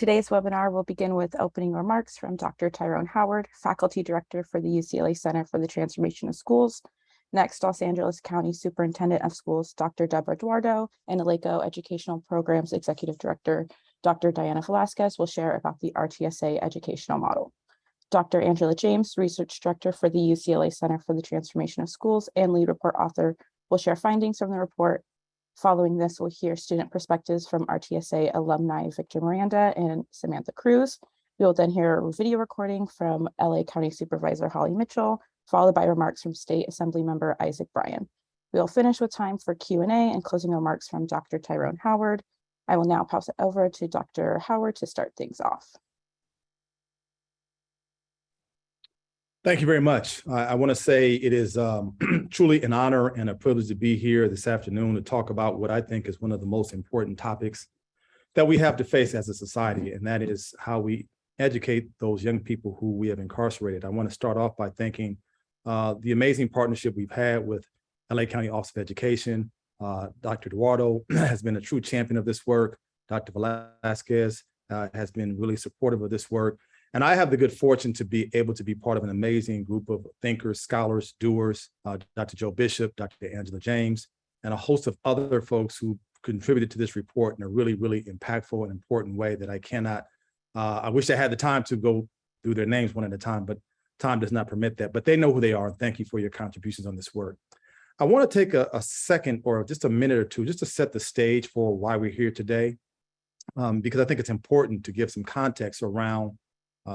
Today's webinar will begin with opening remarks from Dr. Tyrone Howard, Faculty Director for the UCLA Center for the Transformation of Schools. Next, Los Angeles County Superintendent of Schools, Dr. Debra Duardo, and LACO Educational Programs Executive Director, Dr. Diana Velasquez, will share about the RTSA educational model. Dr. Angela James, Research Director for the UCLA Center for the Transformation of Schools and lead report author, will share findings from the report. Following this, we'll hear student perspectives from RTSA alumni Victor Miranda and Samantha Cruz. We will then hear a video recording from LA County Supervisor Holly Mitchell, followed by remarks from State Assemblymember Isaac Bryan. We will finish with time for Q&A and closing remarks from Dr. Tyrone Howard. I will now pass it over to Dr. Howard to start things off. Thank you very much. I want to say it is truly an honor and a privilege to be here this afternoon to talk about what I think is one of the most important topics that we have to face as a society, and that is how we educate those young people who we have incarcerated. I want to start off by thanking the amazing partnership we've had with LA County Office of Education. Dr. Duardo has been a true champion of this work. Dr. Velasquez has been really supportive of this work. And I have the good fortune to be able to be part of an amazing group of thinkers, scholars, doers, Dr. Joe Bishop, Dr. Angela James, and a host of other folks who contributed to this report in a really, really impactful and important way that I cannot, I wish I had the time to go through their names one at a time, but time does not permit that. But they know who they are, and thank you for your contributions on this work. I want to take a second or just a minute or two just to set the stage for why we're here today, because I think it's important to give some context around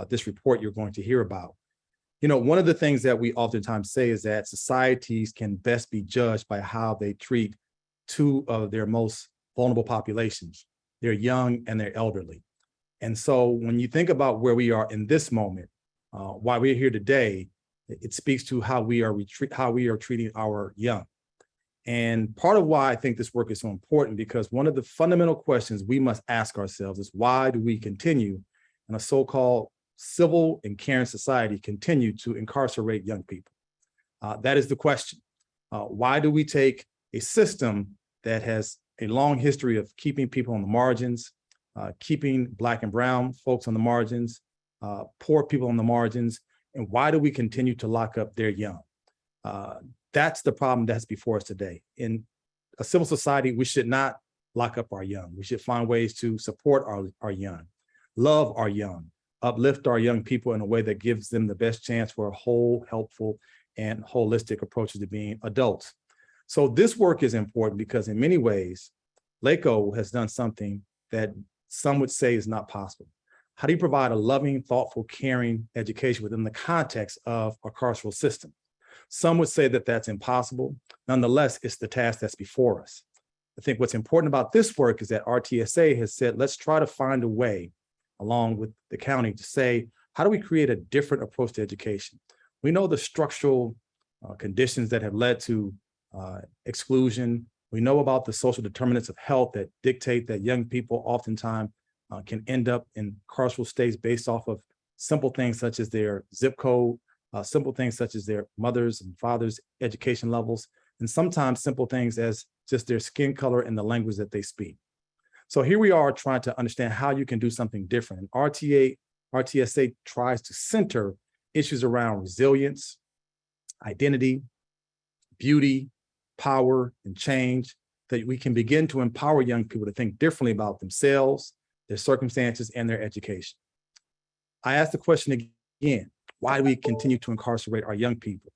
this report you're going to hear about. You know, one of the things that we oftentimes say is that societies can best be judged by how they treat two of their most vulnerable populations, their young and their elderly. And so when you think about where we are in this moment, why we're here today, it speaks to how we are treating our young. And part of why I think this work is so important, because one of the fundamental questions we must ask ourselves is, why do we continue in a so-called civil and caring society continue to incarcerate young people? That is the question. Why do we take a system that has a long history of keeping people on the margins, keeping Black and brown folks on the margins, poor people on the margins, and why do we continue to lock up their young? That's the problem that's before us today. In a civil society, we should not lock up our young. We should find ways to support our young, love our young, uplift our young people in a way that gives them the best chance for a whole, helpful, and holistic approach to being adults. So this work is important because in many ways, LACO has done something that some would say is not possible. How do you provide a loving, thoughtful, caring education within the context of a carceral system? Some would say that that's impossible. Nonetheless, it's the task that's before us. I think what's important about this work is that RTSA has said, let's try to find a way along with the county to say, how do we create a different approach to education? We know the structural conditions that have led to exclusion. We know about the social determinants of health that dictate that young people oftentimes can end up in carceral states based off of simple things such as their zip code, simple things such as their mothers' and fathers' education levels, and sometimes simple things as just their skin color and the language that they speak. So here we are trying to understand how you can do something different. And RTSA tries to center issues around resilience, identity, beauty, power, and change, that we can begin to empower young people to think differently about themselves, their circumstances, and their education. I ask the question again, why do we continue to incarcerate our young people?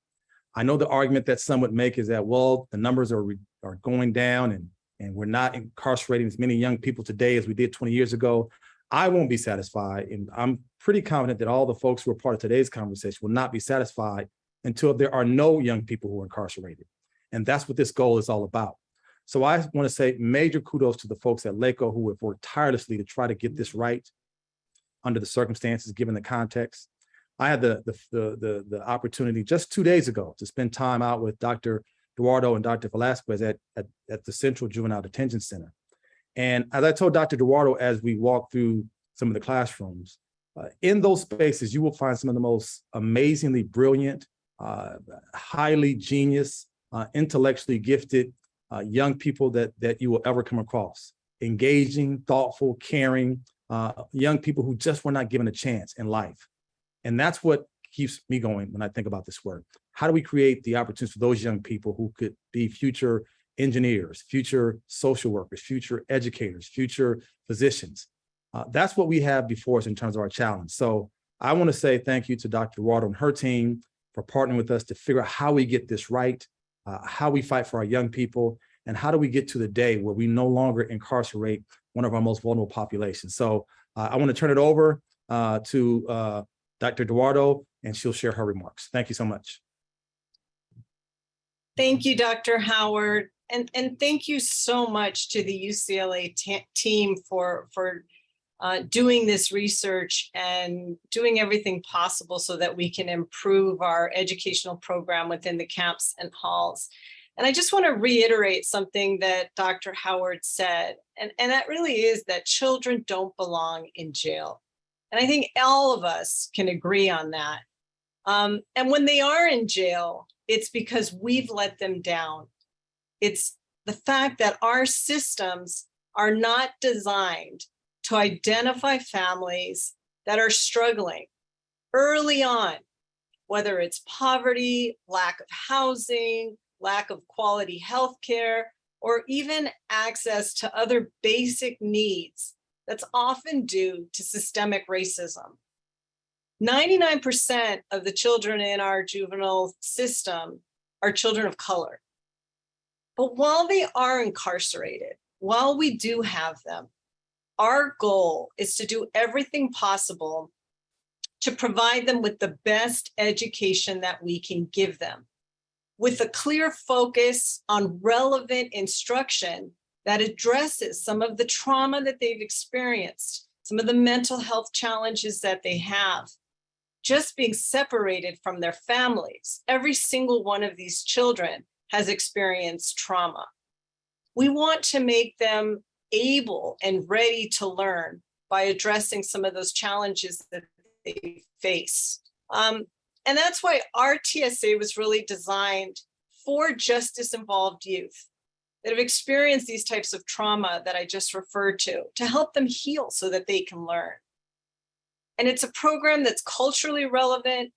I know the argument that some would make is that, well, the numbers are going down and we're not incarcerating as many young people today as we did 20 years ago. I won't be satisfied. And I'm pretty confident that all the folks who are part of today's conversation will not be satisfied until there are no young people who are incarcerated. And that's what this goal is all about. So I want to say major kudos to the folks at LACO who have worked tirelessly to try to get this right under the circumstances, given the context. I had the opportunity just 2 days ago to spend time out with Dr. Duardo and Dr. Velasquez at the Central Juvenile Detention Center. And as I told Dr. Duardo as we walked through some of the classrooms, in those spaces, you will find some of the most amazingly brilliant, highly genius, intellectually gifted young people that you will ever come across. Engaging, thoughtful, caring, young people who just were not given a chance in life. And that's what keeps me going when I think about this work. How do we create the opportunities for those young people who could be future engineers, future social workers, future educators, future physicians? That's what we have before us in terms of our challenge. So I want to say thank you to Dr. Duardo and her team for partnering with us to figure out how we get this right, how we fight for our young people, and how do we get to the day where we no longer incarcerate one of our most vulnerable populations. So I want to turn it over to Dr. Duardo, and she'll share her remarks. Thank you so much. Thank you, Dr. Howard. And thank you so much to the UCLA team for doing this research and doing everything possible so that we can improve our educational program within the camps and halls. And I just want to reiterate something that Dr. Howard said, and that really is that children don't belong in jail. And I think all of us can agree on that. And when they are in jail, it's because we've let them down. It's the fact that our systems are not designed to identify families that are struggling early on, whether it's poverty, lack of housing, lack of quality health care, or even access to other basic needs that's often due to systemic racism. 99% of the children in our juvenile system are children of color. But while they are incarcerated, while we do have them, our goal is to do everything possible to provide them with the best education that we can give them, with a clear focus on relevant instruction that addresses some of the trauma that they've experienced, some of the mental health challenges that they have, just being separated from their families. Every single one of these children has experienced trauma. We want to make them able and ready to learn by addressing some of those challenges that they face. And that's why RTSA was really designed for justice-involved youth that have experienced these types of trauma that I just referred to help them heal so that they can learn. And it's a program that's culturally relevant,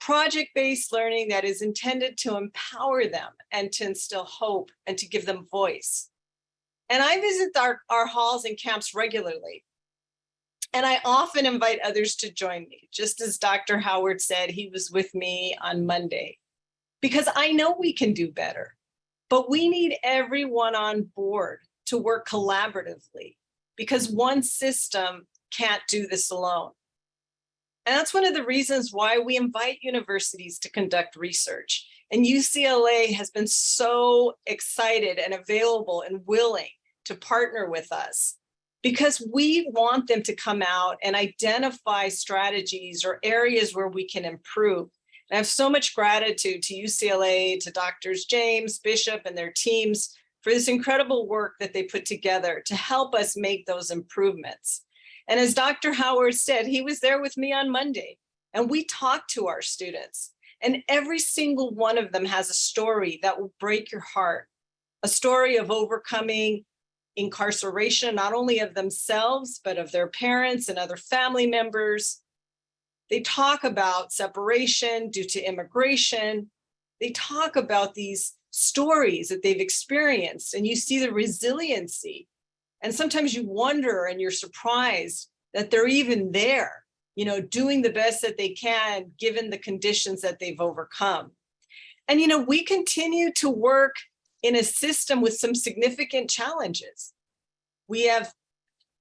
project-based learning that is intended to empower them and to instill hope and to give them voice. And I visit our halls and camps regularly. And I often invite others to join me. Just as Dr. Howard said, he was with me on Monday, because I know we can do better, but we need everyone on board to work collaboratively, because one system can't do this alone. And that's one of the reasons why we invite universities to conduct research. And UCLA has been so excited and available and willing to partner with us, because we want them to come out and identify strategies or areas where we can improve. And I have so much gratitude to UCLA, to Drs. James, Bishop, and their teams for this incredible work that they put together to help us make those improvements. And as Dr. Howard said, he was there with me on Monday, and we talked to our students, and every single one of them has a story that will break your heart, a story of overcoming incarceration, not only of themselves, but of their parents and other family members. They talk about separation due to immigration. They talk about these stories that they've experienced, and you see the resiliency. And sometimes you wonder and you're surprised that they're even there, doing the best that they can given the conditions that they've overcome. And, we continue to work in a system with some significant challenges. We have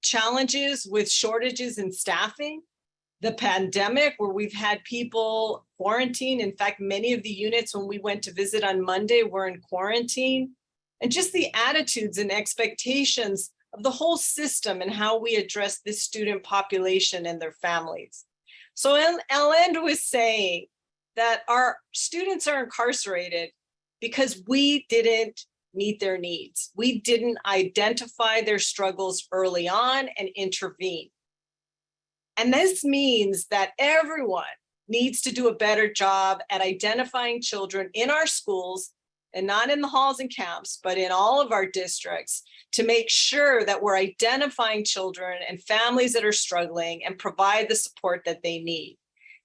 challenges with shortages in staffing, the pandemic, where we've had people quarantine. In fact, many of the units when we went to visit on Monday were in quarantine, and just the attitudes and expectations of the whole system and how we address this student population and their families. So I'll end with saying that our students are incarcerated because we didn't meet their needs. We didn't identify their struggles early on and intervene. And this means that everyone needs to do a better job at identifying children in our schools and not in the halls and camps, but in all of our districts, to make sure that we're identifying children and families that are struggling and provide the support that they need.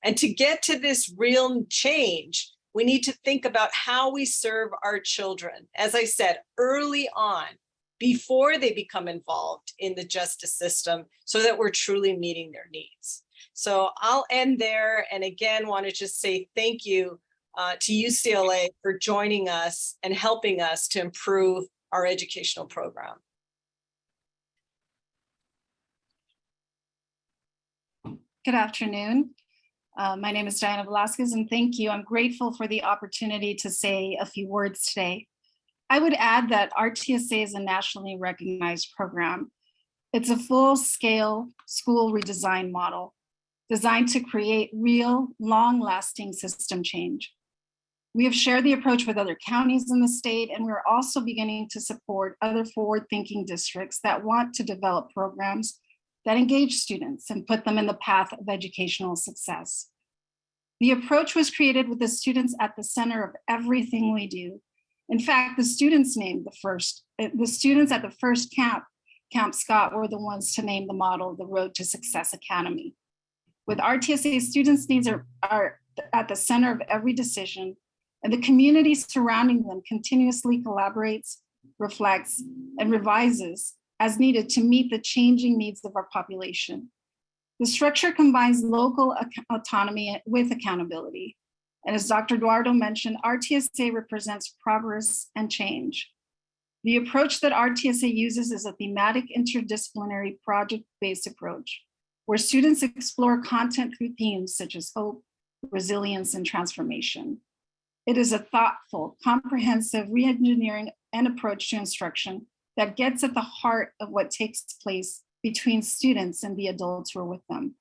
And to get to this real change, we need to think about how we serve our children, as I said, early on, before they become involved in the justice system, so that we're truly meeting their needs. So I'll end there. And again, want to just say thank you to UCLA for joining us and helping us to improve our educational program. Good afternoon. My name is Diana Velasquez, and thank you. I'm grateful for the opportunity to say a few words today. I would add that RTSA is a nationally recognized program. It's a full-scale school redesign model designed to create real, long-lasting system change. We have shared the approach with other counties in the state, and we're also beginning to support other forward-thinking districts that want to develop programs that engage students and put them in the path of educational success. The approach was created with the students at the center of everything we do. In fact, the students at the first Camp Scott, were the ones to name the model the Road to Success Academy. With RTSA, students' needs are at the center of every decision, and the community surrounding them continuously collaborates, reflects, and revises as needed to meet the changing needs of our population. The structure combines local autonomy with accountability. And as Dr. Duardo mentioned, RTSA represents progress and change. The approach that RTSA uses is a thematic interdisciplinary project-based approach, where students explore content through themes such as hope, resilience, and transformation. It is a thoughtful, comprehensive re-engineering and approach to instruction that gets at the heart of what takes place between students and the adults who are with them.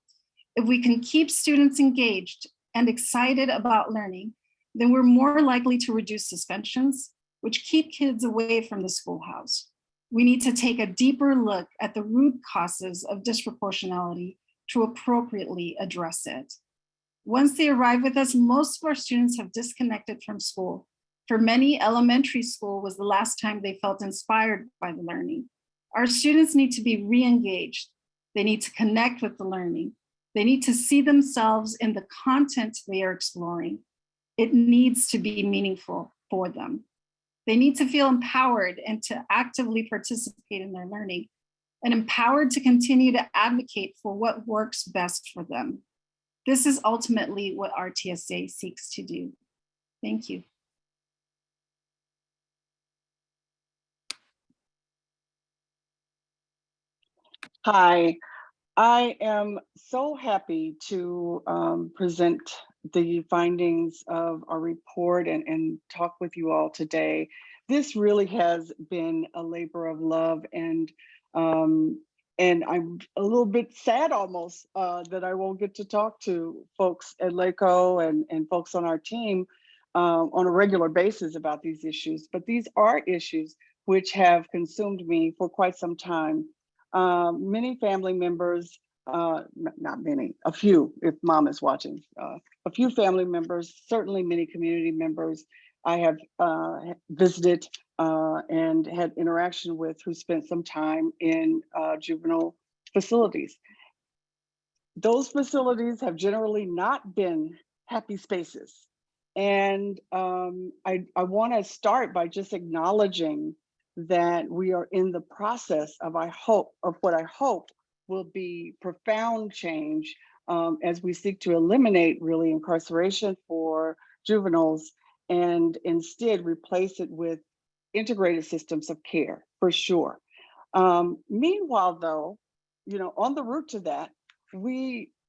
If we can keep students engaged and excited about learning, then we're more likely to reduce suspensions, which keep kids away from the schoolhouse. We need to take a deeper look at the root causes of disproportionality to appropriately address it. Once they arrive with us, most of our students have disconnected from school. For many, elementary school was the last time they felt inspired by the learning. Our students need to be re-engaged. They need to connect with the learning. They need to see themselves in the content they are exploring. It needs to be meaningful for them. They need to feel empowered and to actively participate in their learning, and empowered to continue to advocate for what works best for them. This is ultimately what RTSA seeks to do. Thank you. Hi, I am so happy to present the findings of our report and talk with you all today. This really has been a labor of love, and I'm a little bit sad almost that I won't get to talk to folks at LACO and folks on our team on a regular basis about these issues. But these are issues which have consumed me for quite some time. Many family members, not many, a few, if mom is watching, a few family members, certainly many community members I have visited and had interaction with who spent some time in juvenile facilities. Those facilities have generally not been happy spaces. And I want to start by just acknowledging that we are in the process of what I hope will be profound change as we seek to eliminate really incarceration for juveniles and instead replace it with integrated systems of care, for sure. Meanwhile, though, on the route to that,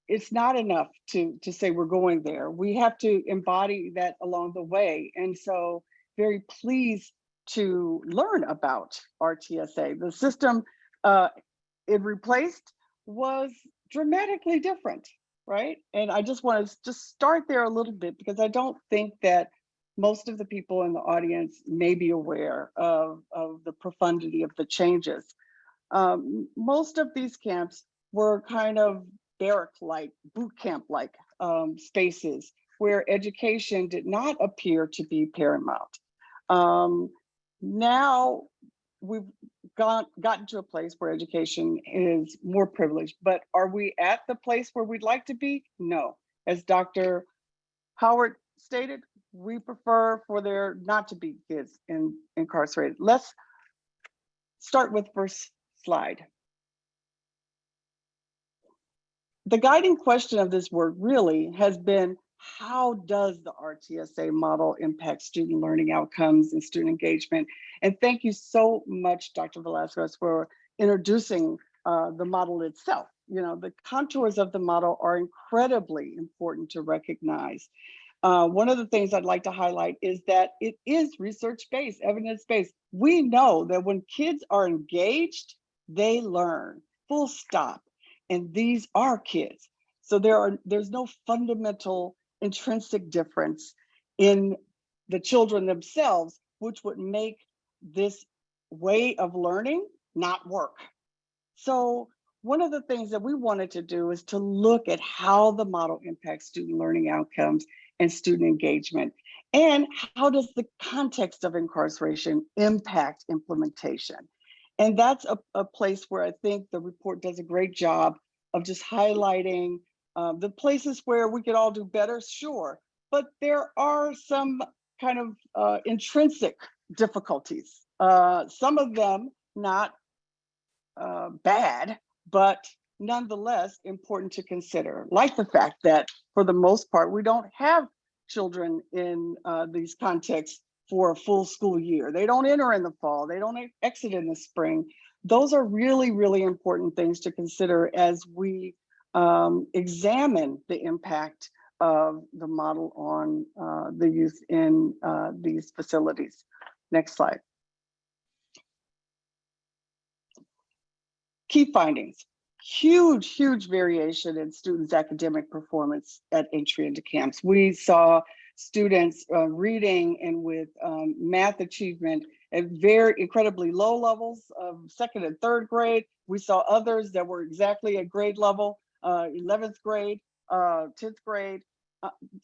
it's not enough to say we're going there. We have to embody that along the way. And so very pleased to learn about RTSA. The system it replaced was dramatically different, right? And I just want to start there a little bit because I don't think that most of the people in the audience may be aware of the profundity of the changes. Most of these camps were kind of barrack-like, boot camp-like spaces where education did not appear to be paramount. Now we've gotten to a place where education is more privileged, but are we at the place where we'd like to be? No. As Dr. Howard stated, we prefer for there not to be kids incarcerated. Let's start with first slide. The guiding question of this work really has been, how does the RTSA model impact student learning outcomes and student engagement? And thank you so much, Dr. Velasquez, for introducing the model itself. You know, the contours of the model are incredibly important to recognize. One of the things I'd like to highlight is that it is research-based, evidence-based. We know that when kids are engaged, they learn, full stop. And these are kids. So there's no fundamental intrinsic difference in the children themselves, which would make this way of learning not work. So one of the things that we wanted to do is to look at how the model impacts student learning outcomes and student engagement, and how does the context of incarceration impact implementation. And that's a place where I think the report does a great job of just highlighting the places where we could all do better, sure, but there are some kind of intrinsic difficulties. Some of them not bad, but nonetheless important to consider, like the fact that for the most part, we don't have children in these contexts for a full school year. They don't enter in the fall, they don't exit in the spring. Those are really, really important things to consider as we examine the impact of the model on the youth in these facilities. Next slide. Key findings. Huge, huge variation in students' academic performance at entry into camps. We saw students reading and with math achievement at very incredibly low levels of second and third grade. We saw others that were exactly at grade level, 11th grade, 10th grade,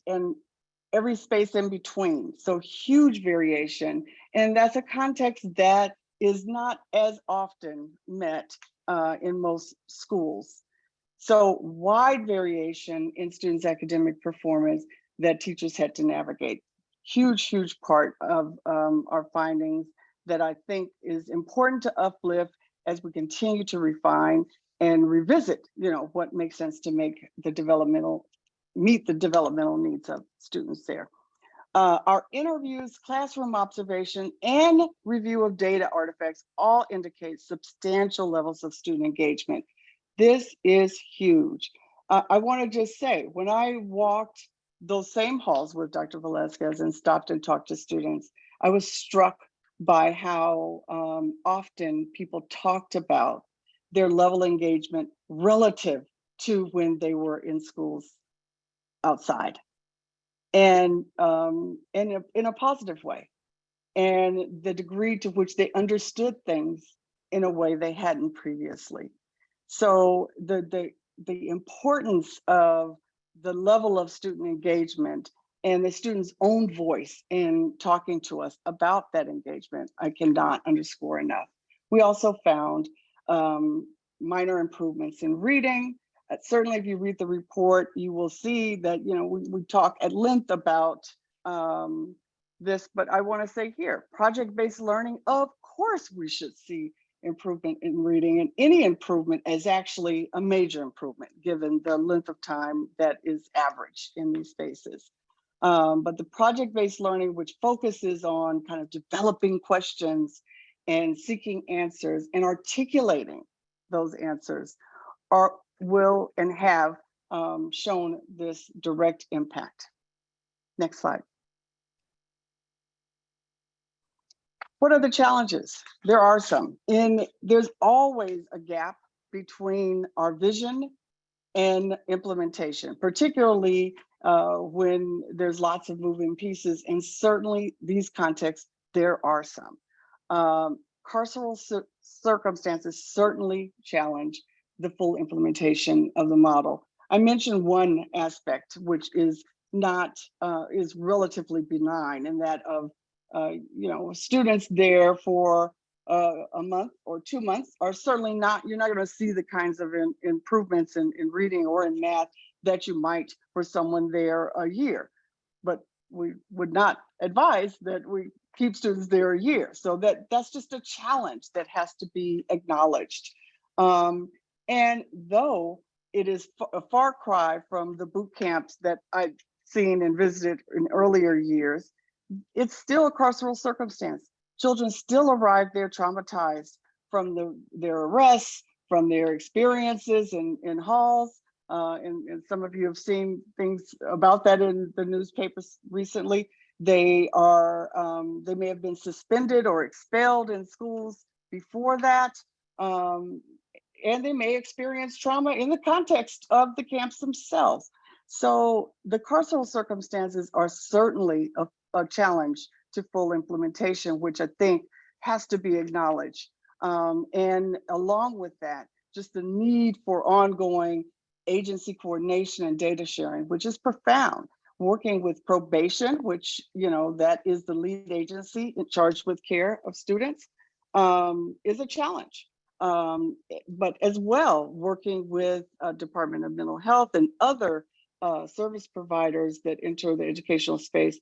and every space in between. So huge variation. And that's a context that is not as often met in most schools. So wide variation in students' academic performance that teachers had to navigate. Huge, huge part of our findings that I think is important to uplift as we continue to refine and revisit, you know, what makes sense to make the meet the developmental needs of students there. Our interviews, classroom observation, and review of data artifacts all indicate substantial levels of student engagement. This is huge. I want to just say, when I walked those same halls with Dr. Velasquez and stopped and talked to students, I was struck by how often people talked about their level of engagement relative to when they were in schools outside. And in a positive way, and the degree to which they understood things in a way they hadn't previously. So the importance of the level of student engagement and the student's own voice in talking to us about that engagement, I cannot underscore enough. We also found minor improvements in reading. Certainly, if you read the report, you will see that, you know, we talk at length about this, but I want to say here, project-based learning, of course, we should see improvement in reading, and any improvement is actually a major improvement given the length of time that is average in these spaces. But the project-based learning, which focuses on kind of developing questions and seeking answers and articulating those answers, will and have shown this direct impact. Next slide. What are the challenges? There are some. There's always a gap between our vision and implementation, particularly when there's lots of moving pieces, and certainly these contexts, there are some. Carceral circumstances certainly challenge the full implementation of the model. I mentioned one aspect which is not is relatively benign, and that of students there for a month or 2 months are certainly not, you're not going to see the kinds of improvements in reading or in math that you might for someone there a year. But we would not advise that we keep students there a year. So that's just a challenge that has to be acknowledged. And though it is a far cry from the boot camps that I've seen and visited in earlier years, it's still a carceral circumstance. Children still arrive there traumatized from their arrests, from their experiences in halls. And some of you have seen things about that in the newspapers recently. They may have been suspended or expelled in schools before that. And they may experience trauma in the context of the camps themselves. So the carceral circumstances are certainly a challenge to full implementation, which I think has to be acknowledged. And along with that, just the need for ongoing agency coordination and data sharing, which is profound. Working with probation, which, that is the lead agency in charge with care of students, is a challenge. But as well, working with Department of Mental Health and other service providers that enter the educational space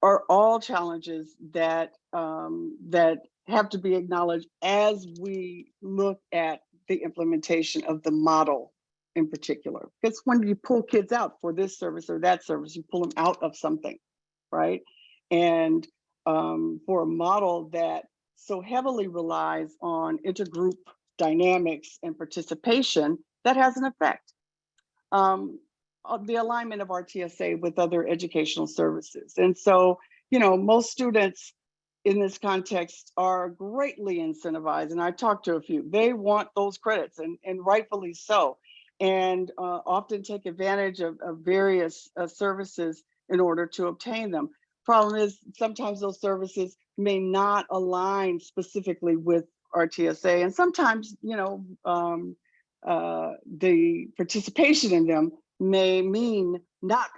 are all challenges that have to be acknowledged as we look at the implementation of the model in particular. Because when you pull kids out for this service or that service, you pull them out of something, right? And for a model that so heavily relies on intergroup dynamics and participation, that has an effect. The alignment of RTSA with other educational services. And so, most students in this context are greatly incentivized, and I talked to a few, they want those credits and rightfully so, and often take advantage of various services in order to obtain them. Problem is, sometimes those services may not align specifically with RTSA, and sometimes, the participation in them may mean not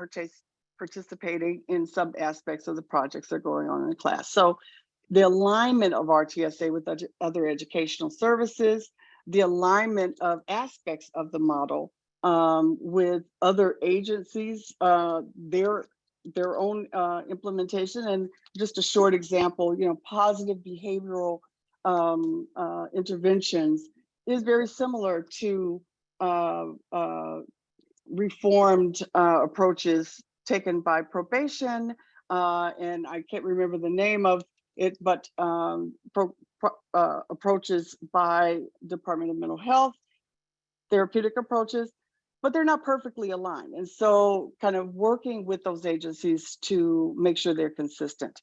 participating in some aspects of the projects that are going on in the class. So the alignment of RTSA with other educational services, the alignment of aspects of the model with other agencies, their own implementation. And just a short example, positive behavioral interventions is very similar to reformed approaches taken by probation, and I can't remember the name of it, but approaches by Department of Mental Health, therapeutic approaches, but they're not perfectly aligned. And so kind of working with those agencies to make sure they're consistent.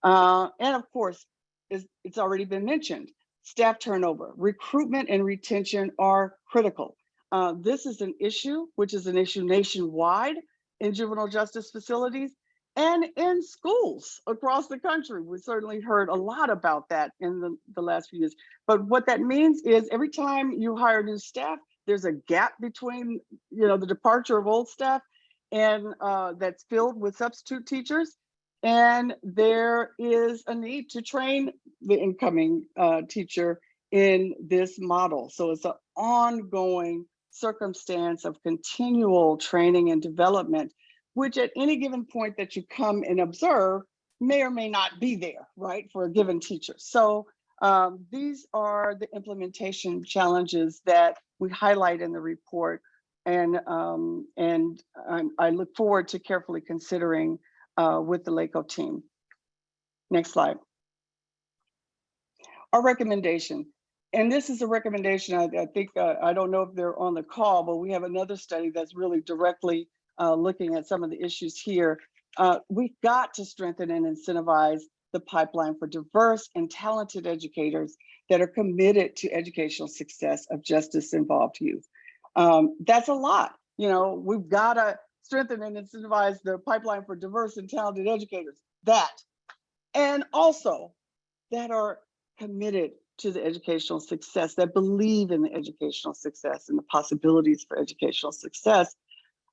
And of course, it's already been mentioned, staff turnover, recruitment and retention are critical. This is an issue, which is an issue nationwide in juvenile justice facilities and in schools across the country. We certainly heard a lot about that in the last few years. But what that means is every time you hire new staff, there's a gap between the departure of old staff and that's filled with substitute teachers. And there is a need to train the incoming teacher in this model. So it's an ongoing circumstance of continual training and development, which at any given point that you come and observe may or may not be there, right, for a given teacher. So these are the implementation challenges that we highlight in the report, and I look forward to carefully considering with the LACO team. Next slide. Our recommendation. And this is a recommendation, I think, I don't know if they're on the call, but we have another study that's really directly looking at some of the issues here. We've got to strengthen and incentivize the pipeline for diverse and talented educators that are committed to educational success of justice-involved youth. That's a lot. We've got to strengthen and incentivize the pipeline for diverse and talented educators. And also that are committed to the educational success, that believe in the educational success and the possibilities for educational success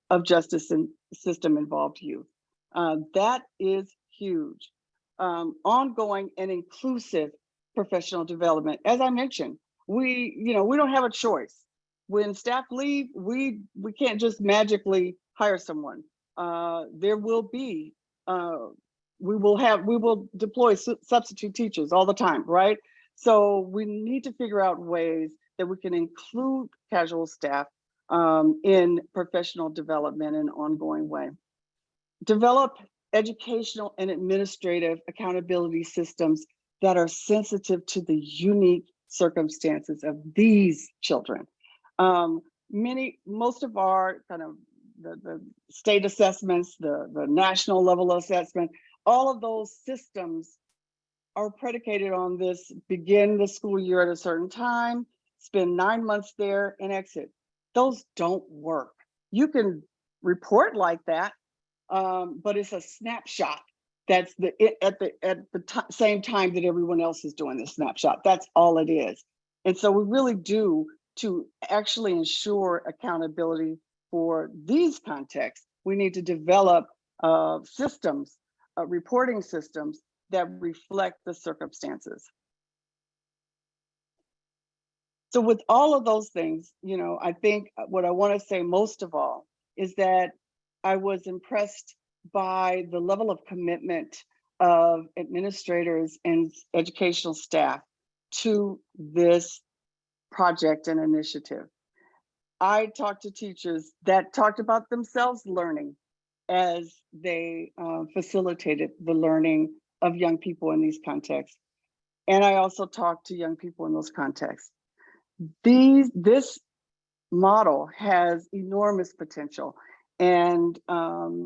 of justice and system involved youth. That is huge. ongoing and inclusive professional development. As I mentioned, we don't have a choice. When staff leave, we can't just magically hire someone. There will be, we will deploy substitute teachers all the time, right? So we need to figure out ways that we can include casual staff in professional development in an ongoing way. Develop educational and administrative accountability systems that are sensitive to the unique circumstances of these children. Most of our kind of the state assessments, the national level assessment, all of those systems are predicated on this: begin the school year at a certain time, spend 9 months there, and exit. Those don't work. You can report like that, but it's a snapshot. That's at the same time that everyone else is doing this snapshot. That's all it is. And so we really do, to actually ensure accountability for these contexts, we need to develop systems, reporting systems that reflect the circumstances. So with all of those things, I think what I want to say most of all is that I was impressed by the level of commitment of administrators and educational staff to this project and initiative. I talked to teachers that talked about themselves learning as they facilitated the learning of young people in these contexts. And I also talked to young people in those contexts. This model has enormous potential, and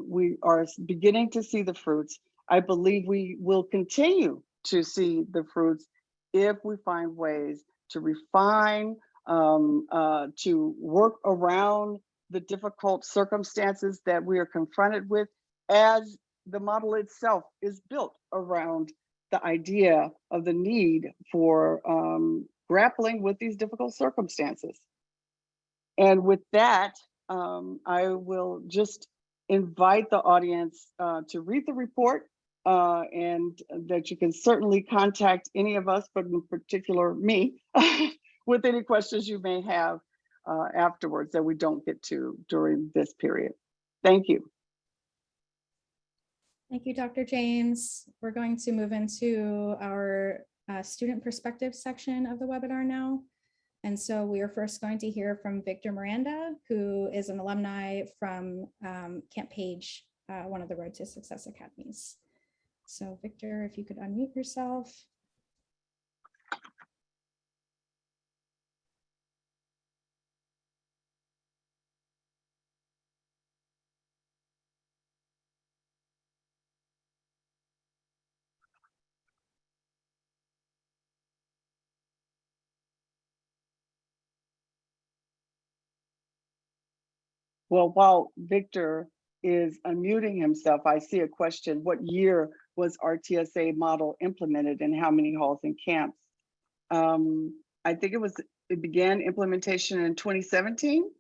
we are beginning to see the fruits. I believe we will continue to see the fruits if we find ways to refine, to work around the difficult circumstances that we are confronted with, as the model itself is built around the idea of the need for grappling with these difficult circumstances. And with that, I will just invite the audience to read the report, and that you can certainly contact any of us, but in particular me, with any questions you may have afterwards that we don't get to during this period. Thank you. Thank you, Dr. James. We're going to move into our student perspective section of the webinar now. And so we are first going to hear from Victor Miranda, who is an alumni from Camp Page, one of the Road to Success Academies. So Victor, if you could unmute yourself. Well, while Victor is unmuting himself, I see a question. What year was RTSA model implemented and how many halls and camps? I think it began implementation in 2017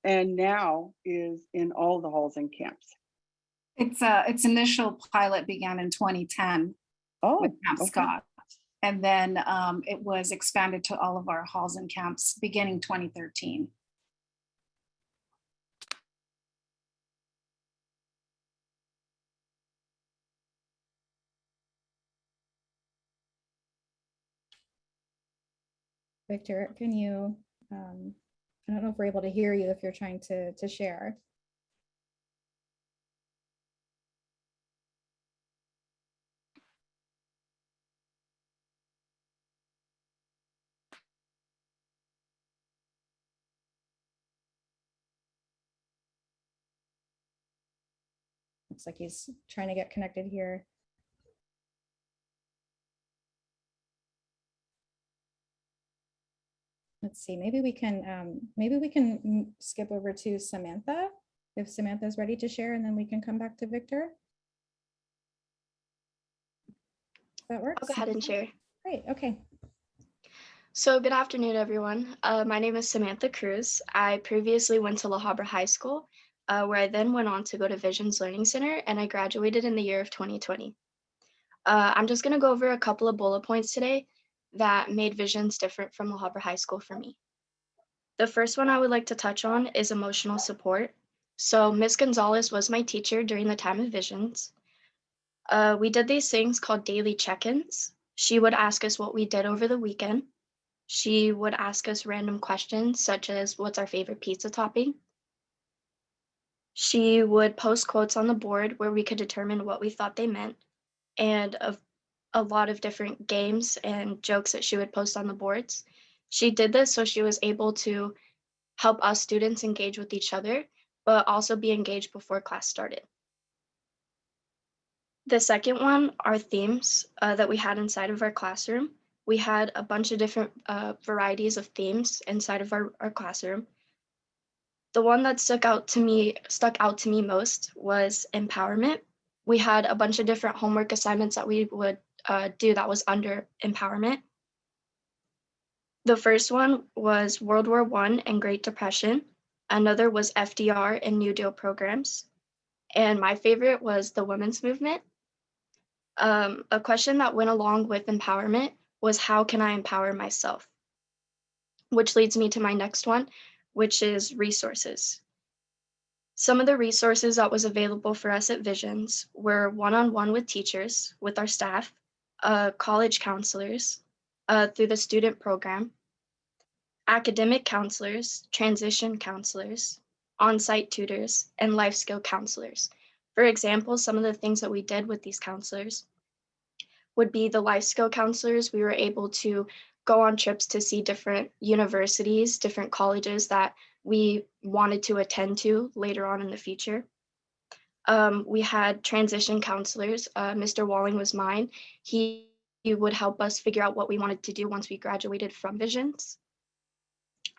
and now is in all the halls and camps. Its initial pilot began in 2010 with Camp Scott. And then it was expanded to all of our halls and camps beginning 2013. Victor, can you, I don't know if we're able to hear you if you're trying to share. Looks like he's trying to get connected here. Let's see, maybe we can skip over to Samantha, if Samantha is ready to share, and then we can come back to Victor. That works. I'll go ahead and share. Great, okay. So good afternoon, everyone. My name is Samantha Cruz. I previously went to La Habra High School, where I then went on to go to Visions Learning Center, and I graduated in the year of 2020. I'm just going to go over a couple of bullet points today that made Visions different from La Habra High School for me. The first one I would like to touch on is emotional support. So Ms. Gonzalez was my teacher during the time of Visions. We did these things called daily check-ins. She would ask us what we did over the weekend. She would ask us random questions such as what's our favorite pizza topping. She would post quotes on the board where we could determine what we thought they meant, and a lot of different games and jokes that she would post on the boards. She did this so she was able to help us students engage with each other, but also be engaged before class started. The second one are themes that we had inside of our classroom. We had a bunch of different varieties of themes inside of our classroom. The one that stuck out to me most was empowerment. We had a bunch of different homework assignments that we would do that was under empowerment. The first one was World War I and Great Depression. Another was FDR and New Deal programs. And my favorite was the women's movement. A question that went along with empowerment was, how can I empower myself? Which leads me to my next one, which is resources. Some of the resources that was available for us at Visions were one-on-one with teachers, with our staff, college counselors, through the student program, academic counselors, transition counselors, on-site tutors, and life skill counselors. For example, some of the things that we did with these counselors would be the life skill counselors. We were able to go on trips to see different universities, different colleges that we wanted to attend to later on in the future. We had transition counselors. Mr. Walling was mine. He would help us figure out what we wanted to do once we graduated from Visions.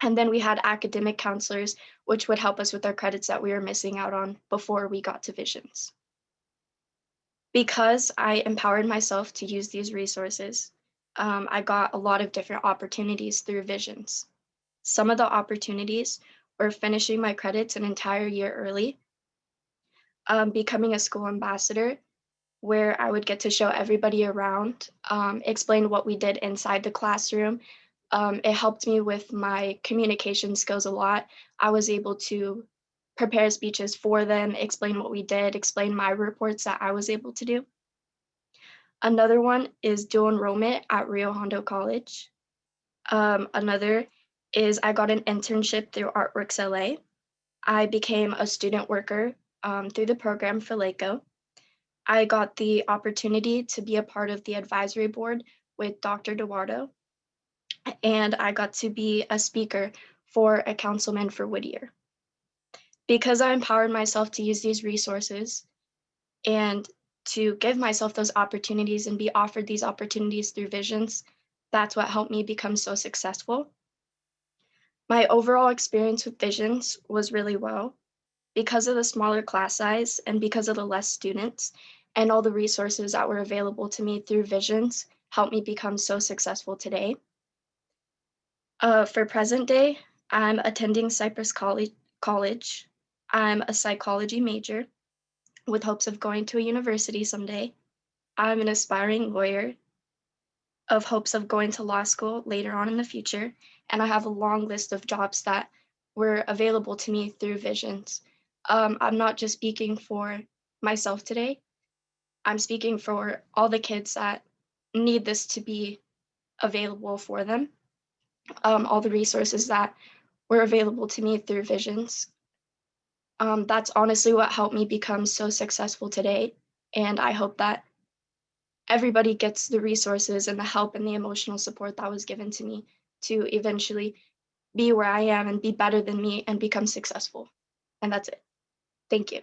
And then we had academic counselors, which would help us with our credits that we were missing out on before we got to Visions. Because I empowered myself to use these resources, I got a lot of different opportunities through Visions. Some of the opportunities were finishing my credits an entire year early, becoming a school ambassador, where I would get to show everybody around, explain what we did inside the classroom. It helped me with my communication skills a lot. I was able to prepare speeches for them, explain what we did, explain my reports that I was able to do. Another one is dual enrollment at Rio Hondo College. Another is I got an internship through Artworks LA. I became a student worker through the program for LACO. I got the opportunity to be a part of the advisory board with Dr. Duardo, and I got to be a speaker for a councilman for Whittier. Because I empowered myself to use these resources and to give myself those opportunities and be offered these opportunities through Visions, that's what helped me become so successful. My overall experience with Visions was really well. Because of the smaller class size and because of the less students and all the resources that were available to me through Visions helped me become so successful today. For present day, I'm attending Cypress College. I'm a psychology major with hopes of going to a university someday. I'm an aspiring lawyer of hopes of going to law school later on in the future. And I have a long list of jobs that were available to me through Visions. I'm not just speaking for myself today. I'm speaking for all the kids that need this to be available for them. All the resources that were available to me through Visions. That's honestly what helped me become so successful today. And I hope that everybody gets the resources and the help and the emotional support that was given to me to eventually be where I am and be better than me and become successful. And that's it. Thank you.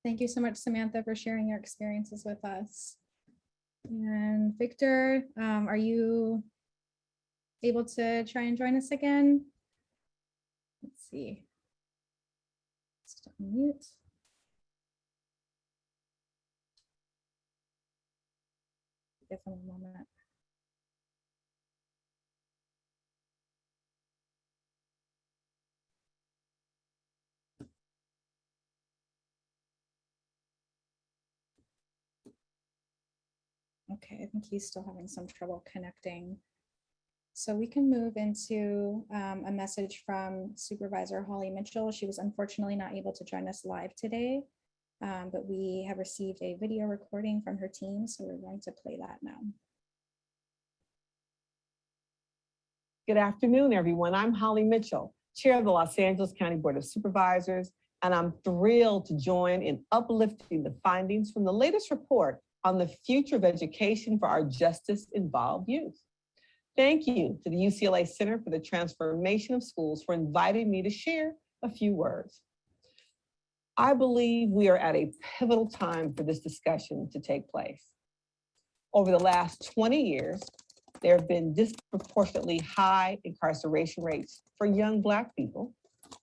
Thank you so much, Samantha, for sharing your experiences with us. And Victor, are you able to try and join us again? Let's see. Just unmute. Give him a moment. Okay, I think he's still having some trouble connecting. So we can move into a message from Supervisor Holly Mitchell. She was unfortunately not able to join us live today, but we have received a video recording from her team, so we're going to play that now. Good afternoon, everyone. I'm Holly Mitchell, Chair of the Los Angeles County Board of Supervisors, and I'm thrilled to join in uplifting the findings from the latest report on the future of education for our justice-involved youth. Thank you to the UCLA Center for the Transformation of Schools for inviting me to share a few words. I believe we are at a pivotal time for this discussion to take place. Over the last 20 years, there have been disproportionately high incarceration rates for young Black people,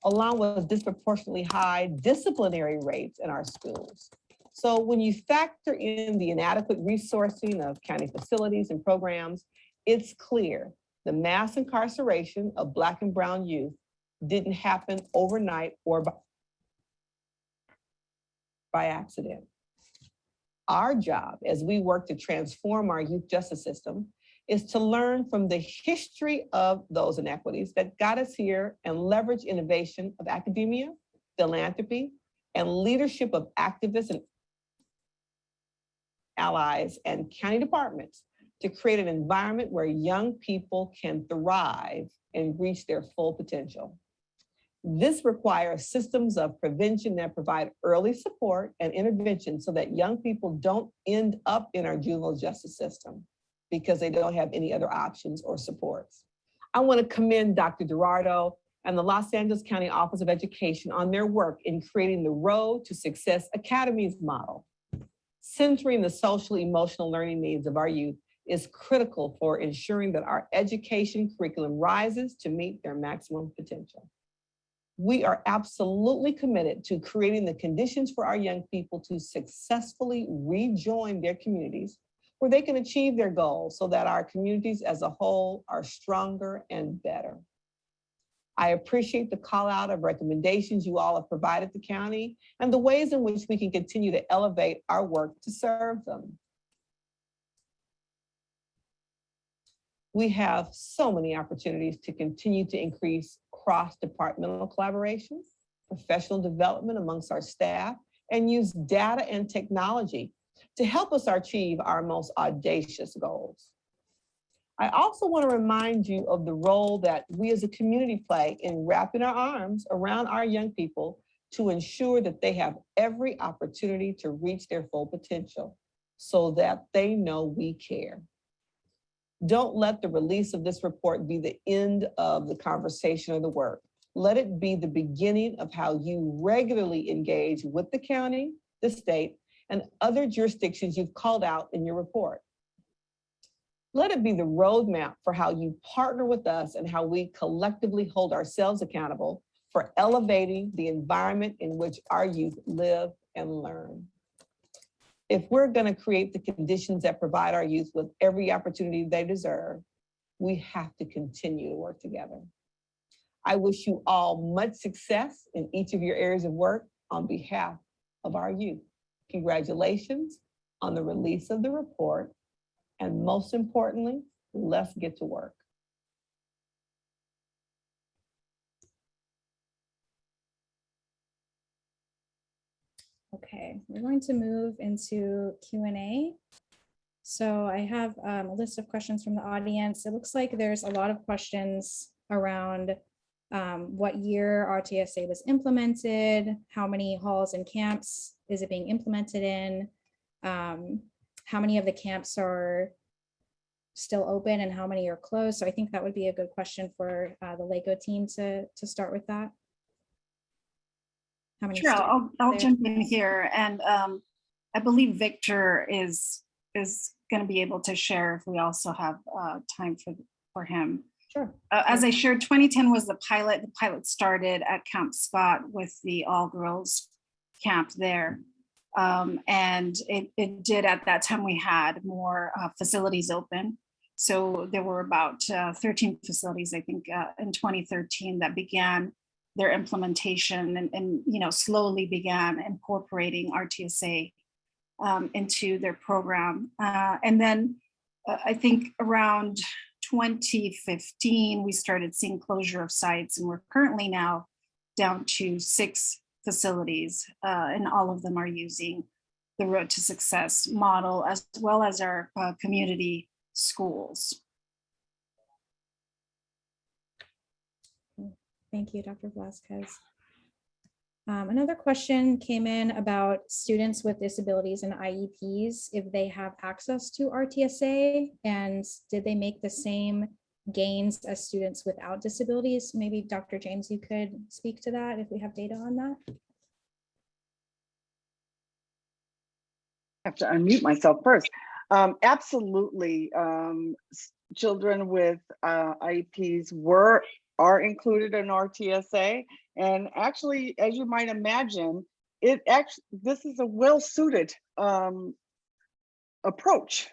along with disproportionately high disciplinary rates in our schools. So when you factor in the inadequate resourcing of county facilities and programs, it's clear the mass incarceration of Black and brown youth didn't happen overnight or by accident. Our job as we work to transform our youth justice system is to learn from the history of those inequities that got us here and leverage innovation of academia, philanthropy, and leadership of activists and allies and county departments to create an environment where young people can thrive and reach their full potential. This requires systems of prevention that provide early support and intervention so that young people don't end up in our juvenile justice system because they don't have any other options or supports. I want to commend Dr. Duardo and the Los Angeles County Office of Education on their work in creating the Road to Success Academies model. Centering the social emotional learning needs of our youth is critical for ensuring that our education curriculum rises to meet their maximum potential. We are absolutely committed to creating the conditions for our young people to successfully rejoin their communities where they can achieve their goals so that our communities as a whole are stronger and better. I appreciate the call out of recommendations you all have provided the county and the ways in which we can continue to elevate our work to serve them. We have so many opportunities to continue to increase cross-departmental collaboration, professional development amongst our staff, and use data and technology to help us achieve our most audacious goals. I also want to remind you of the role that we as a community play in wrapping our arms around our young people to ensure that they have every opportunity to reach their full potential so that they know we care. Don't let the release of this report be the end of the conversation or the work. Let it be the beginning of how you regularly engage with the county, the state, and other jurisdictions you've called out in your report. Let it be the roadmap for how you partner with us and how we collectively hold ourselves accountable for elevating the environment in which our youth live and learn. If we're going to create the conditions that provide our youth with every opportunity they deserve, we have to continue to work together. I wish you all much success in each of your areas of work on behalf of our youth. Congratulations on the release of the report. And most importantly, let's get to work. Okay, we're going to move into Q&A. So I have a list of questions from the audience. It looks like there's a lot of questions around what year RTSA was implemented, how many halls and camps is it being implemented in, how many of the camps are still open and how many are closed. So I think that would be a good question for the LACO team to start with that. How many Sure, I'll there? jump in here. And I believe Victor is going to be able to share if we also have time for him. Sure. As I shared, 2010 was the pilot. The pilot started at Camp Scott with the all-girls camp there. And it did, at that time, we had more facilities open. So there were about 13 facilities, I think, in 2013 that began their implementation and slowly began incorporating RTSA into their program. And then I think around 2015, we started seeing closure of sites, and we're currently now down to 6 facilities, and all of them are using the Road to Success model, as well as our community schools. Thank you, Dr. Velasquez. Another question came in about students with disabilities and IEPs, if they have access to RTSA, and did they make the same gains as students without disabilities? Maybe Dr. James, you could speak to that if we have data on that. I have to unmute myself first. Absolutely. Children with IEPs are included in RTSA. And actually, as you might imagine, this is a well-suited approach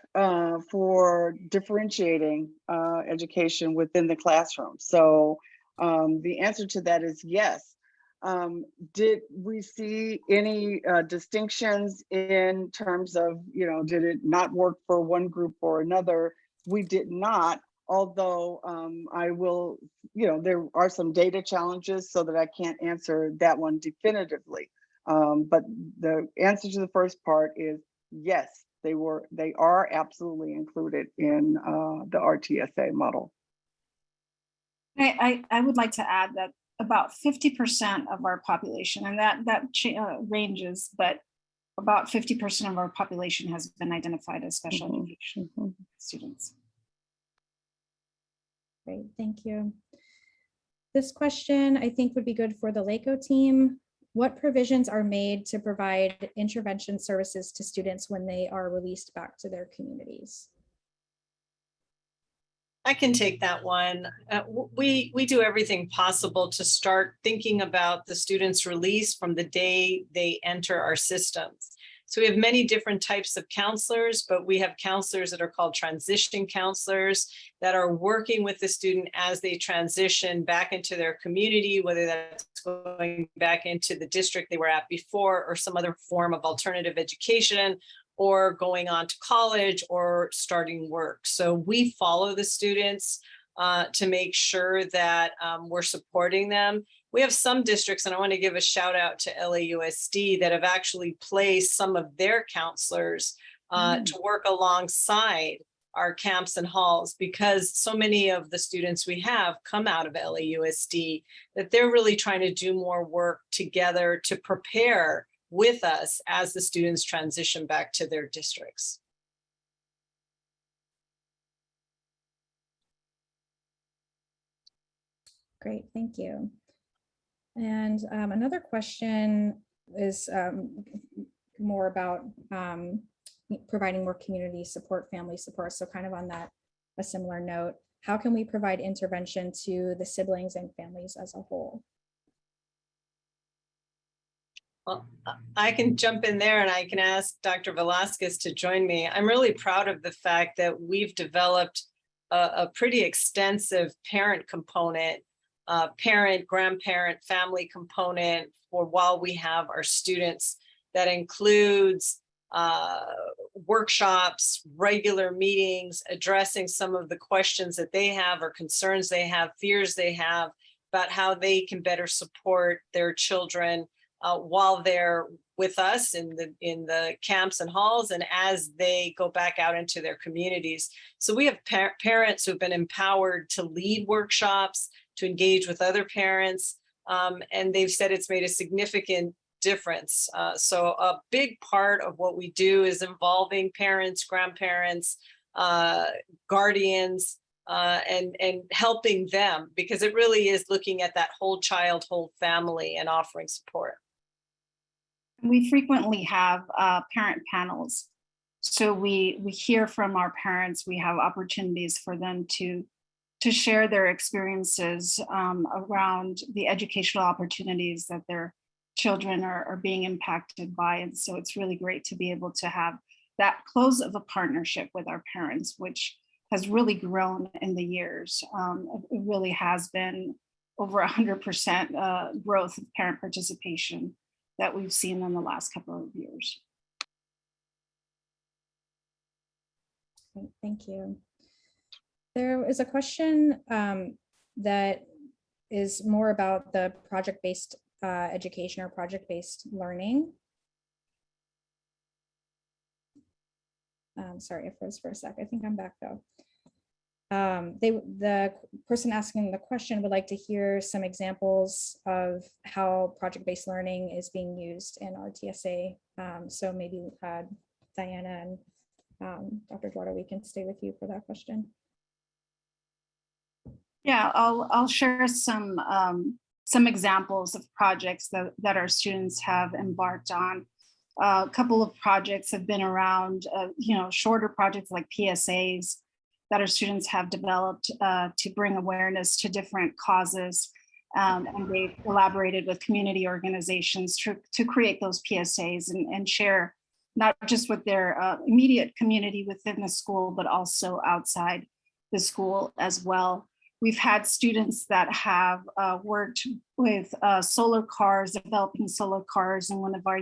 for differentiating education within the classroom. So the answer to that is yes. Did we see any distinctions in terms of, did it not work for one group or another? We did not, although I will, there are some data challenges so that I can't answer that one definitively. But the answer to the first part is yes, they are absolutely included in the RTSA model. I would like to add that about 50% of our population, and that ranges, but about 50% of our population has been identified as special education students. Great, thank you. This question I think would be good for the LACO team. What provisions are made to provide intervention services to students when they are released back to their communities? I can take that one. We do everything possible to start thinking about the students' release from the day they enter our systems. So we have many different types of counselors, but we have counselors that are called transition counselors that are working with the student as they transition back into their community, whether that's going back into the district they were at before or some other form of alternative education, or going on to college or starting work. So we follow the students to make sure that we're supporting them. We have some districts, and I want to give a shout out to LAUSD, that have actually placed some of their counselors to work alongside our camps and halls, because so many of the students we have come out of LAUSD that they're really trying to do more work together to prepare with us as the students transition back to their districts. Great, thank you. And another question is more about providing more community support, family support. So kind of on that, a similar note, how can we provide intervention to the siblings and families as a whole? Well, I can jump in there and I can ask Dr. Velasquez to join me. I'm really proud of the fact that we've developed a pretty extensive parent component, parent, grandparent, family component for while we have our students. That includes workshops, regular meetings, addressing some of the questions that they have or concerns they have, fears they have about how they can better support their children while they're with us in the camps and halls, and as they go back out into their communities. So we have parents who've been empowered to lead workshops, to engage with other parents, and they've said it's made a significant difference. So a big part of what we do is involving parents, grandparents, guardians, and helping them, because it really is looking at that whole child, whole family, and offering support. We frequently have parent panels. So we hear from our parents. We have opportunities for them to share their experiences around the educational opportunities that their children are being impacted by. And so it's really great to be able to have that close of a partnership with our parents, which has really grown in the years. It really has been over 100% growth of parent participation that we've seen in the last couple of years. Great, thank you. There is a question that is more about the project-based education or project-based learning. Sorry, I froze for a sec. I think I'm back though. The person asking the question would like to hear some examples of how project-based learning is being used in RTSA. So maybe Diana and Dr. Duardo, we can stay with you for that question. Yeah, I'll share some examples of projects that our students have embarked on. A couple of projects have been around, shorter projects like PSAs that our students have developed to bring awareness to different causes. And they collaborated with community organizations to create those PSAs and share not just with their immediate community within the school, but also outside the school as well. We've had students that have worked with solar cars, developing solar cars in one of our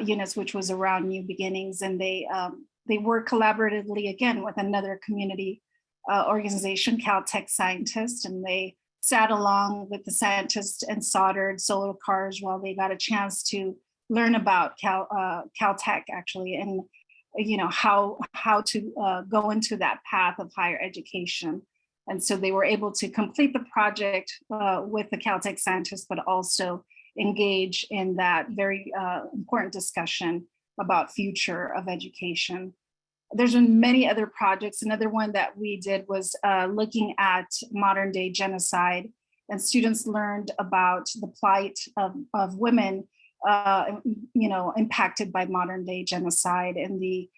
units, which was around New Beginnings. And they work collaboratively again with another community organization, Caltech scientists, and they sat along with the scientists and soldered solar cars while they got a chance to learn about Caltech actually, and how to go into that path of higher education. And so they were able to complete the project with the Caltech scientists, but also engage in that very important discussion about future of education. There's been many other projects. Another one that we did was looking at modern day genocide, and students learned about the plight of women impacted by modern day genocide and the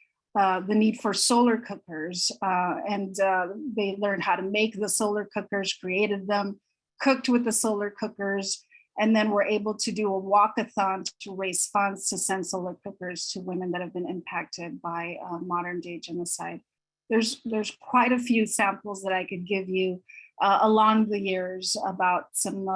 need for solar cookers. They learned how to make the solar cookers, created them, cooked with the solar cookers, and then were able to do a walkathon to raise funds to send solar cookers to women that have been impacted by modern day genocide. There's quite a few samples that I could give you along the years about some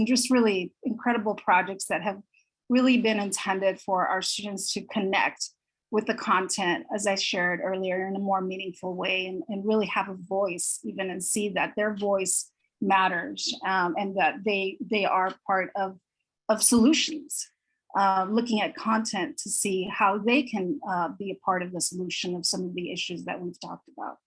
just really incredible projects that have really been intended for our students to connect with the content, as I shared earlier, in a more meaningful way, and really have a voice even, and see that their voice matters, and that they are part of solutions, looking at content to see how they can be a part of the solution of some of the issues that we've talked about.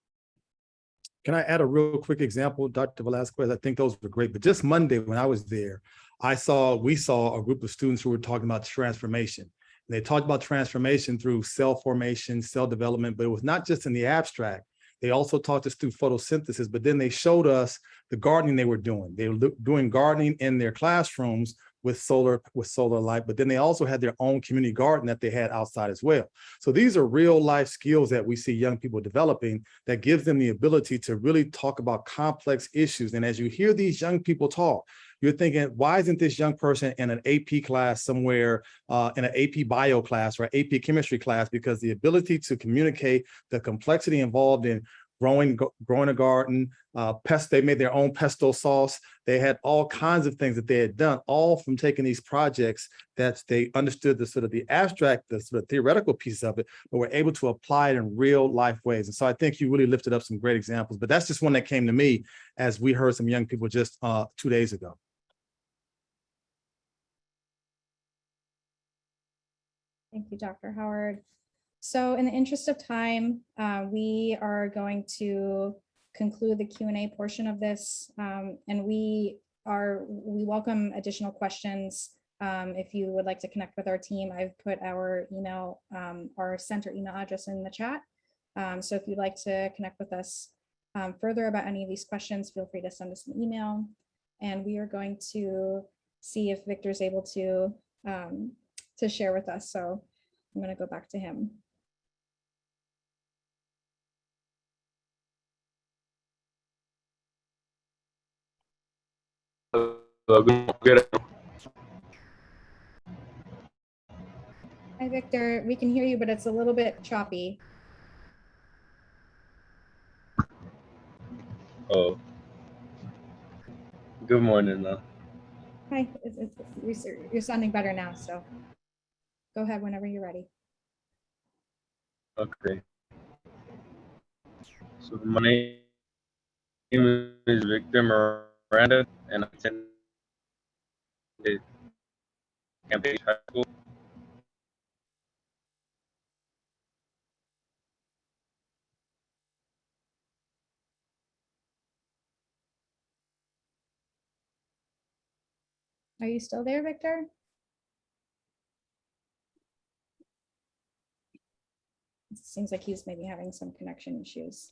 Can I add a real quick example, Dr. Velasquez? I think those were great, but just Monday when I was there, we saw a group of students who were talking about transformation. And they talked about transformation through cell formation, cell development, but it was not just in the abstract. They also taught us through photosynthesis, but then they showed us the gardening they were doing. They were doing gardening in their classrooms with solar light, but then they also had their own community garden that they had outside as well. So these are real life skills that we see young people developing that gives them the ability to really talk about complex issues. And as you hear these young people talk, you're thinking, why isn't this young person in an AP class somewhere, in an AP bio class or AP chemistry class? Because the ability to communicate the complexity involved in growing a garden, they made their own pesto sauce. They had all kinds of things that they had done, all from taking these projects that they understood the sort of the abstract, the sort of theoretical piece of it, but were able to apply it in real life ways. And so I think you really lifted up some great examples, but that's just one that came to me as we heard some young people just 2 days ago. Thank you, Dr. Howard. So in the interest of time, we are going to conclude the Q&A portion of this, and we welcome additional questions. If you would like to connect with our team, I've put our email, our center email address in the chat. So if you'd like to connect with us further about any of these questions, feel free to send us an email, and we are going to see if Victor's able to share with us. So I'm going to go back to him. Hi, Victor. We can hear you, but it's a little bit choppy. Oh, good morning. Hi, you're sounding better now, so go ahead whenever you're ready. Okay. So my name is Victor Miranda, and I attended Campbell High School. Are you still there, Victor? It seems like he's maybe having some connection issues.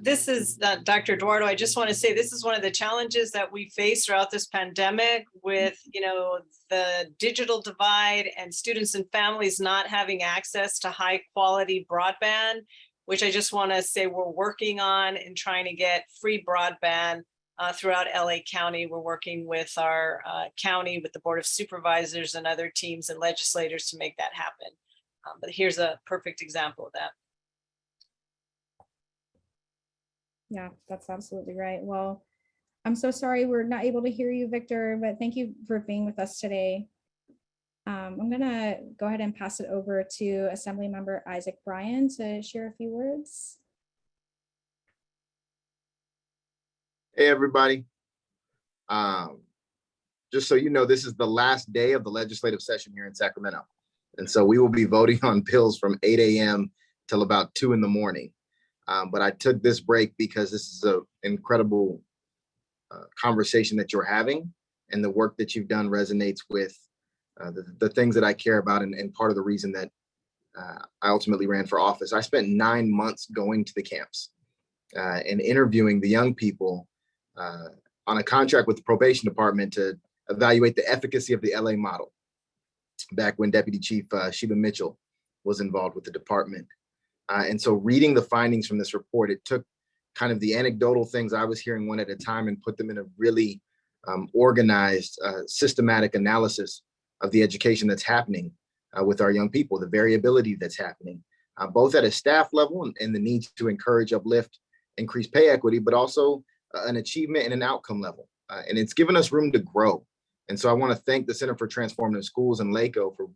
This is Dr. Duardo. I just want to say this is one of the challenges that we face throughout this pandemic with, the digital divide and students and families not having access to high quality broadband, which I just want to say we're working on and trying to get free broadband throughout LA County. We're working with our county, with the Board of Supervisors and other teams and legislators to make that happen. But here's a perfect example of that. Yeah, that's absolutely right. Well, I'm so sorry we're not able to hear you, Victor, but thank you for being with us today. I'm gonna go ahead and pass it over to Assemblymember Isaac Bryan to share a few words. Hey, everybody. Just so you know, this is the last day of the legislative session here in Sacramento. And so we will be voting on bills from 8 a.m. till about 2 in the morning. But I took this break because this is an incredible conversation that you're having, and the work that you've done resonates with the things that I care about, and part of the reason that I ultimately ran for office. I spent 9 months going to the camps and interviewing the young people on a contract with the probation department to evaluate the efficacy of the LA model back when Deputy Chief Sheba Mitchell was involved with the department. And so reading the findings from this report, it took kind of the anecdotal things I was hearing one at a time and put them in a really organized, systematic analysis of the education that's happening with our young people, the variability that's happening, both at a staff level and the need to encourage, uplift, increase pay equity, but also an achievement and an outcome level. And it's given us room to grow. And so I want to thank the Center for Transformative Schools in LACO for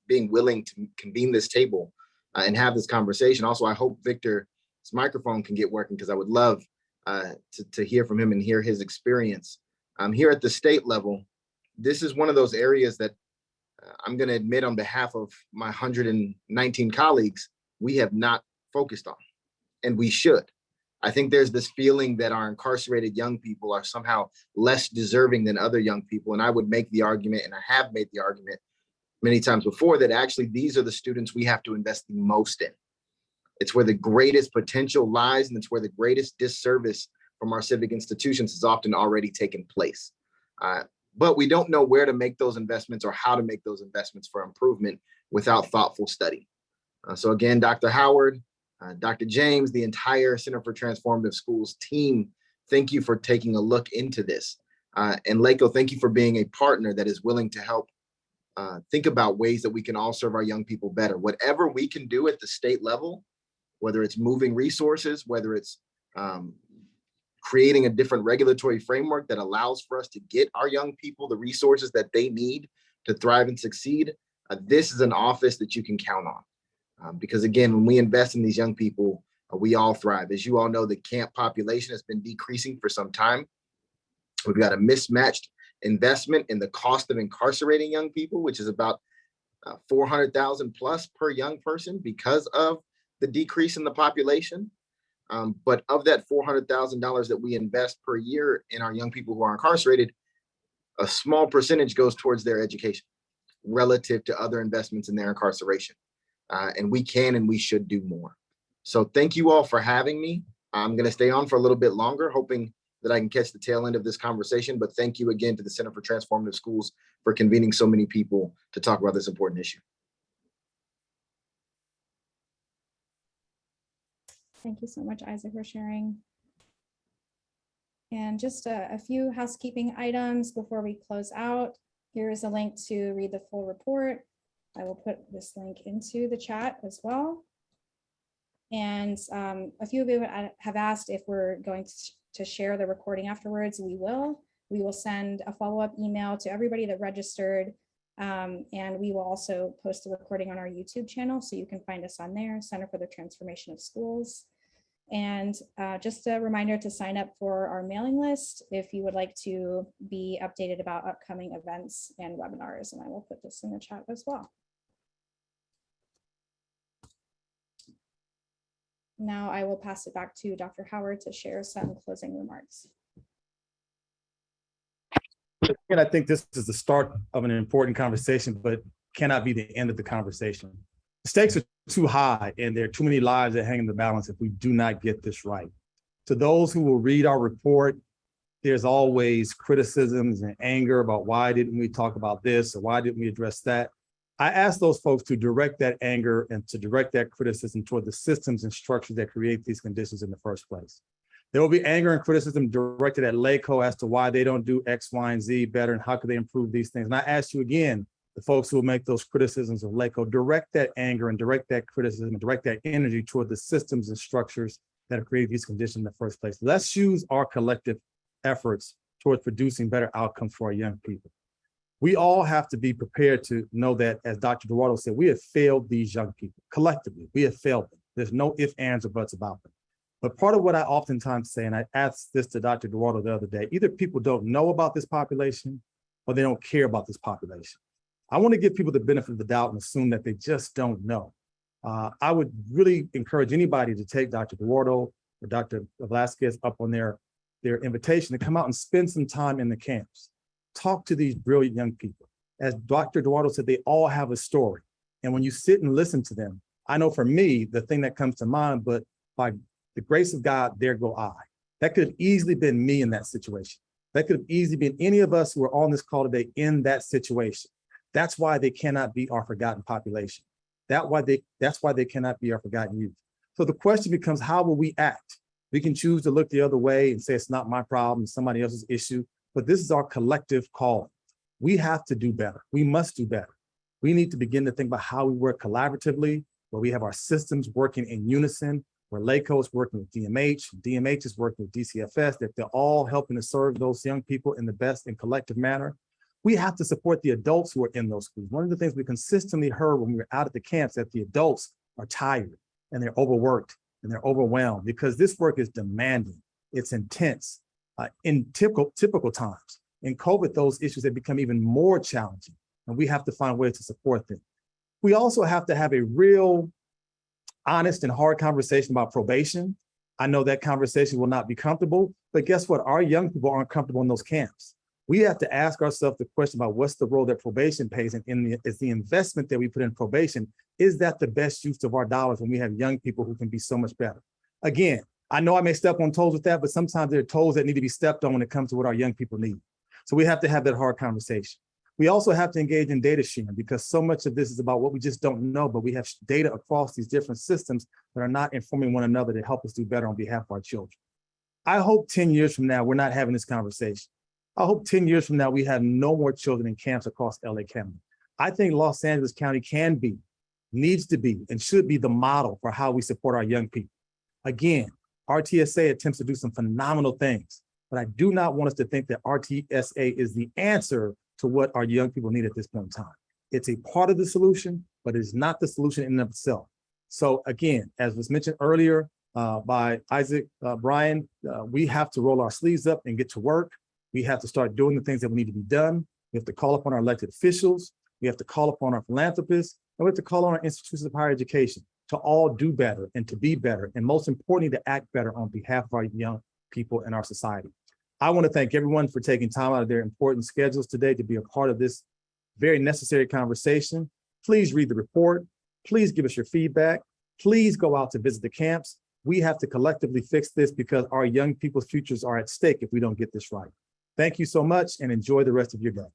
being willing to convene this table and have this conversation. Also, I hope Victor's microphone can get working, because I would love to hear from him and hear his experience. Here at the state level, this is one of those areas that I'm going to admit on behalf of my 119 colleagues, we have not focused on, and we should. I think there's this feeling that our incarcerated young people are somehow less deserving than other young people. And I would make the argument, and I have made the argument many times before, that actually these are the students we have to invest the most in. It's where the greatest potential lies, and it's where the greatest disservice from our civic institutions has often already taken place. But we don't know where to make those investments or how to make those investments for improvement without thoughtful study. So again, Dr. Howard, Dr. James, the entire Center for Transformative Schools team, thank you for taking a look into this. And LACO, thank you for being a partner that is willing to help think about ways that we can all serve our young people better. Whatever we can do at the state level, whether it's moving resources, whether it's creating a different regulatory framework that allows for us to get our young people the resources that they need to thrive and succeed, this is an office that you can count on. Because again, when we invest in these young people, we all thrive. As you all know, the camp population has been decreasing for some time. We've got a mismatched investment in the cost of incarcerating young people, which is about $400,000 plus per young person because of the decrease in the population. But of that $400,000 that we invest per year in our young people who are incarcerated, a small percentage goes towards their education relative to other investments in their incarceration. And we can and we should do more. So thank you all for having me. I'm going to stay on for a little bit longer, hoping that I can catch the tail end of this conversation. But thank you again to the Center for Transformative Schools for convening so many people to talk about this important issue. Thank you so much, Isaac, for sharing. And just a few housekeeping items before we close out. Here is a link to read the full report. I will put this link into the chat as well. And a few of you have asked if we're going to share the recording afterwards. We will. We will send a follow-up email to everybody that registered And we will also post the recording on our YouTube channel, so you can find us on there, Center for the Transformation of Schools. And just a reminder to sign up for our mailing list if you would like to be updated about upcoming events and webinars. And I will put this in the chat as well. Now I will pass it back to Dr. Howard to share some closing remarks. And I think this is the start of an important conversation, but cannot be the end of the conversation. The stakes are too high and there are too many lives that hang in the balance if we do not get this right. To those who will read our report, there's always criticisms and anger about why didn't we talk about this or why didn't we address that. I ask those folks to direct that anger and to direct that criticism toward the systems and structures that create these conditions in the first place. There will be anger and criticism directed at LACO as to why they don't do X, Y, and Z better and how could they improve these things. And I ask you again, the folks who will make those criticisms of LACO, direct that anger and direct that criticism and direct that energy toward the systems and structures that have created these conditions in the first place. Let's use our collective efforts towards producing better outcomes for our young people. We all have to be prepared to know that, as Dr. Duardo said, we have failed these young people collectively. We have failed them. There's no ifs, ands, or buts about them. But part of what I oftentimes say, and I asked this to Dr. Duardo the other day, either people don't know about this population or they don't care about this population. I want to give people the benefit of the doubt and assume that they just don't know. I would really encourage anybody to take Dr. Duardo or Dr. Velasquez up on their invitation to come out and spend some time in the camps. Talk to these brilliant young people. As Dr. Duardo said, they all have a story. And when you sit and listen to them, I know for me, the thing that comes to mind, but by the grace of God, there go I. That could have easily been me in that situation. That could have easily been any of us who are on this call today in that situation. That's why they cannot be our forgotten population. That's why they cannot be our forgotten youth. So the question becomes, how will we act? We can choose to look the other way and say, it's not my problem, it's somebody else's issue, but this is our collective call. We have to do better. We must do better. We need to begin to think about how we work collaboratively, where we have our systems working in unison, where LACO is working with DMH is working with DCFS, that they're all helping to serve those young people in the best and collective manner. We have to support the adults who are in those schools. One of the things we consistently heard when we were out at the camps, that the adults are tired and they're overworked and they're overwhelmed because this work is demanding, it's intense. In typical times, in COVID, those issues have become even more challenging and we have to find ways to support them. We also have to have a real honest and hard conversation about probation. I know that conversation will not be comfortable, but guess what? Our young people aren't comfortable in those camps. We have to ask ourselves the question about what's the role that probation plays is the investment that we put in probation, is that the best use of our dollars when we have young people who can be so much better? Again, I know I may step on toes with that, but sometimes there are toes that need to be stepped on when it comes to what our young people need. So we have to have that hard conversation. We also have to engage in data sharing because so much of this is about what we just don't know, but we have data across these different systems that are not informing one another to help us do better on behalf of our children. I hope 10 years from now, we're not having this conversation. I hope 10 years from now, we have no more children in camps across LA County. I think Los Angeles County can be, needs to be, and should be the model for how we support our young people. Again, RTSA attempts to do some phenomenal things, but I do not want us to think that RTSA is the answer to what our young people need at this point in time. It's a part of the solution, but it is not the solution in and of itself. So again, as was mentioned earlier by Bryan, we have to roll our sleeves up and get to work. We have to start doing the things that we need to be done. We have to call upon our elected officials. We have to call upon our philanthropists, and we have to call on our institutions of higher education to all do better and to be better, and most importantly, to act better on behalf of our young people in our society. I want to thank everyone for taking time out of their important schedules today to be a part of this very necessary conversation. Please read the report. Please give us your feedback. Please go out to visit the camps. We have to collectively fix this because our young people's futures are at stake if we don't get this right. Thank you so much and enjoy the rest of your day.